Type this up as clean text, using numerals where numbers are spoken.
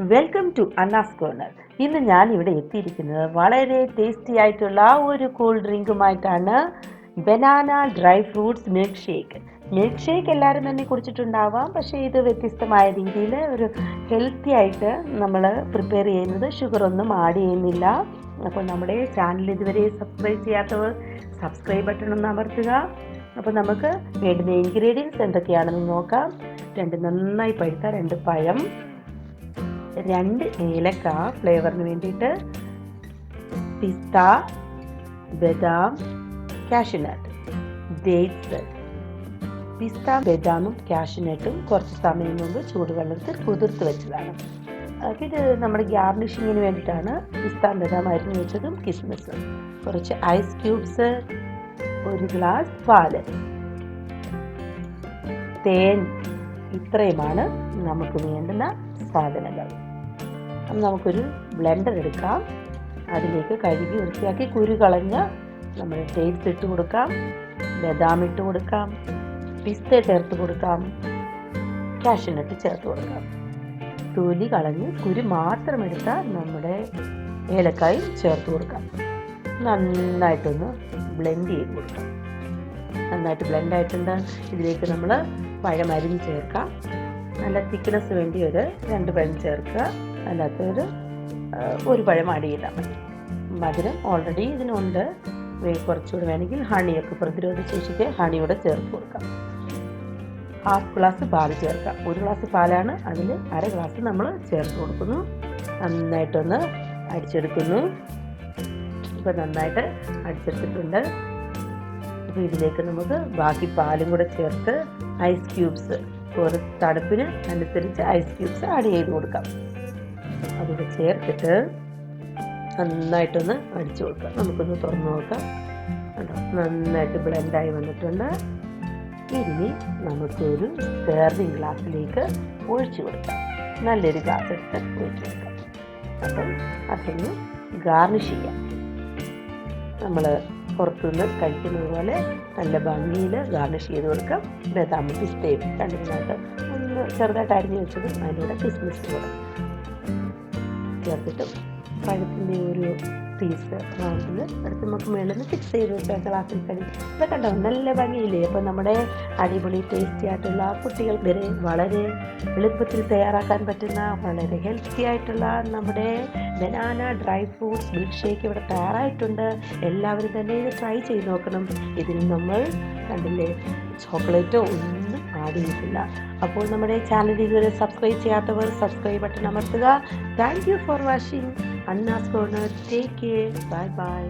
Welcome to അന്നാസ് corner. ഇന്ന് ഞാൻ ഇവിടെ എത്തിയിരിക്കുന്നത് വളരെ ടേസ്റ്റി ആയിട്ടുള്ള ഒരു കൂൾ ഡ്രിങ്കുമായിട്ടാണ്. Banana dry fruits milk shake. Milk shake എല്ലാവരും തന്നെ കുടിച്ചിട്ടുണ്ടാവാം, പക്ഷേ ഇത് വ്യത്യസ്തമായ രീതിയിൽ ഒരു ഹെൽത്തി ആയിട്ട് നമ്മൾ പ്രിപ്പയർ ചെയ്യുന്നത്. ഷുഗറൊന്നും ആഡ് ചെയ്യുന്നില്ല. അപ്പോൾ നമ്മുടെ ചാനൽ ഇതുവരെ സബ്സ്ക്രൈബ് ചെയ്യാത്തവർ സബ്സ്ക്രൈബ് ബട്ടൺ ഒന്ന് അമർത്തുക. അപ്പോൾ നമുക്ക് വേണ്ടുന്ന ഇൻഗ്രീഡിയൻസ് എന്തൊക്കെയാണെന്ന് നോക്കാം. നന്നായി പഴുത്ത 2 പഴം, 2 ഏലക്ക ഫ്ലേവറിന് വേണ്ടിയിട്ട്, പിസ്ത, ബദാം, കാഷ്യൂനട്ട്, ഡേറ്റ്സ്. പിസ്ത, ബദാമും കാഷ്യൂനട്ടും കുറച്ച് സമയം മുമ്പ് ചൂടുവെള്ളത്തിൽ കുതിർത്ത് വെച്ചതാണ്. ഇത് നമ്മുടെ ഗാർണിഷിങ്ങിന് വേണ്ടിയിട്ടാണ്. പിസ്ത, ബദാം അരിഞ്ഞു വെച്ചതും കിസ്മിസും, കുറച്ച് ഐസ് ക്യൂബ്സ്, 1 ഗ്ലാസ് പാല്, തേൻ. ഇത്രയുമാണ് നമുക്ക് വേണ്ടുന്ന സാധനങ്ങൾ. നമുക്കൊരു ബ്ലെൻഡർ എടുക്കാം. അതിലേക്ക് കഴുകി വൃത്തിയാക്കി കുരു കളഞ്ഞ നമ്മൾ ഡേറ്റ്സ് ഇട്ട് കൊടുക്കാം, ബദാം ഇട്ട് കൊടുക്കാം, പിസ്ത ചേർത്ത് കൊടുക്കാം, കാഷ്യൂനട്ട് ചേർത്ത് കൊടുക്കാം. തൊലി കളഞ്ഞ് കുരു മാത്രം എടുത്ത നമ്മുടെ ഏലക്കായും ചേർത്ത് കൊടുക്കാം. നന്നായിട്ടൊന്ന് ബ്ലെൻഡ് ചെയ്ത് കൊടുക്കാം. നന്നായിട്ട് ബ്ലെൻഡ് ആയിട്ടുണ്ട്. ഇതിലേക്ക് നമ്മൾ പഴം അരിഞ്ഞ് ചേർക്കാം. നല്ല തിക്നെസ് വേണ്ടി ഒരു 2 പഴം ചേർക്കുക. അല്ലാത്തൊരു 1 പഴം ആഡ് ചെയ്താൽ മതി. മധുരം ഓൾറെഡി ഇതിനുണ്ട്. കുറച്ചുകൂടെ വേണമെങ്കിൽ ഹണിയൊക്കെ പ്രതിരോധ ശേഷിക്ക് ഹണിയോടെ ചേർത്ത് കൊടുക്കാം. 1/2 ഗ്ലാസ് പാൽ ചേർക്കാം. 1 ഗ്ലാസ് പാലാണ്, അതിൽ 1/2 ഗ്ലാസ് നമ്മൾ ചേർത്ത് കൊടുക്കുന്നു. നന്നായിട്ടൊന്ന് അടിച്ചെടുക്കുന്നു. ഇപ്പോൾ നന്നായിട്ട് അടിച്ചെടുത്തിട്ടുണ്ട്. അപ്പോൾ ഇതിലേക്ക് നമുക്ക് ബാക്കി പാലും കൂടെ ചേർത്ത് ഐസ് ക്യൂബ്സ്, കുറച്ച് തണുപ്പിന് അനുസരിച്ച് ഐസ് ക്യൂബ്സ് ആഡ് ചെയ്ത് കൊടുക്കാം. അതിവിടെ ചേർത്തിട്ട് നന്നായിട്ടൊന്ന് അടിച്ചു കൊടുക്കാം. നമുക്കൊന്ന് തുറന്ന് നോക്കാം. കണ്ടോ, നന്നായിട്ട് ബ്ലെൻഡായി വന്നിട്ടുണ്ട്. ഇനി നമുക്കൊരു സെർവിങ് ഗ്ലാസ്സിലേക്ക് ഒഴിച്ചു കൊടുക്കാം. നല്ലൊരു ഗ്ലാസ് എടുത്ത് ഒഴിച്ചു കൊടുക്കാം. അപ്പം അതൊന്ന് ഗാർണിഷ് ചെയ്യാം. നമ്മൾ പുറത്തുനിന്ന് കഴിക്കുന്നത് പോലെ നല്ല ഭംഗിയിൽ ഗാർണിഷ് ചെയ്ത് കൊടുക്കാം. ബദാമും പിസ്തയും രണ്ടിനായിട്ട് ഒന്ന് ചെറുതായിട്ട് അരിഞ്ഞ് വെച്ചതും അതിലൂടെ കിസ്മിസും കൂടെ ചേർത്തിട്ട് പഴത്തിൻ്റെ ഒരു പീസ് റൗണ്ടിൽ എടുത്ത് നമുക്ക് മുകളിൽ നിന്ന് ഫിക്സ് ചെയ്ത് വെച്ചാൽ ഗ്ലാസ്സിൽ കഴിയും. ഇതൊക്കെ ഉണ്ടാവും, നല്ല ഭംഗിയില്ലേ. അപ്പോൾ നമ്മുടെ അടിപൊളി ടേസ്റ്റി ആയിട്ടുള്ള കുട്ടികൾ വരെ വളരെ എളുപ്പത്തിൽ തയ്യാറാക്കാൻ പറ്റുന്ന വളരെ ഹെൽത്തി ആയിട്ടുള്ള നമ്മുടെ banana dry fruits milk shake ഇവിടെ തയ്യാറായിട്ടുണ്ട്. എല്ലാവരും തന്നെ ഇത് ട്രൈ ചെയ്ത് നോക്കണം. ഇതിന് നമ്മൾ കണ്ടില്ലേ, ചോക്ലേറ്റോ ഒന്നും ആഡ് ചെയ്തിട്ടില്ല. അപ്പോൾ നമ്മുടെ ചാനൽ ഇതുവരെ സബ്സ്ക്രൈബ് ചെയ്യാത്തവർ സബ്സ്ക്രൈബ് ബട്ടൺ അമർത്തുക. Thank you for watching Anna's corner. Take care. Bye by.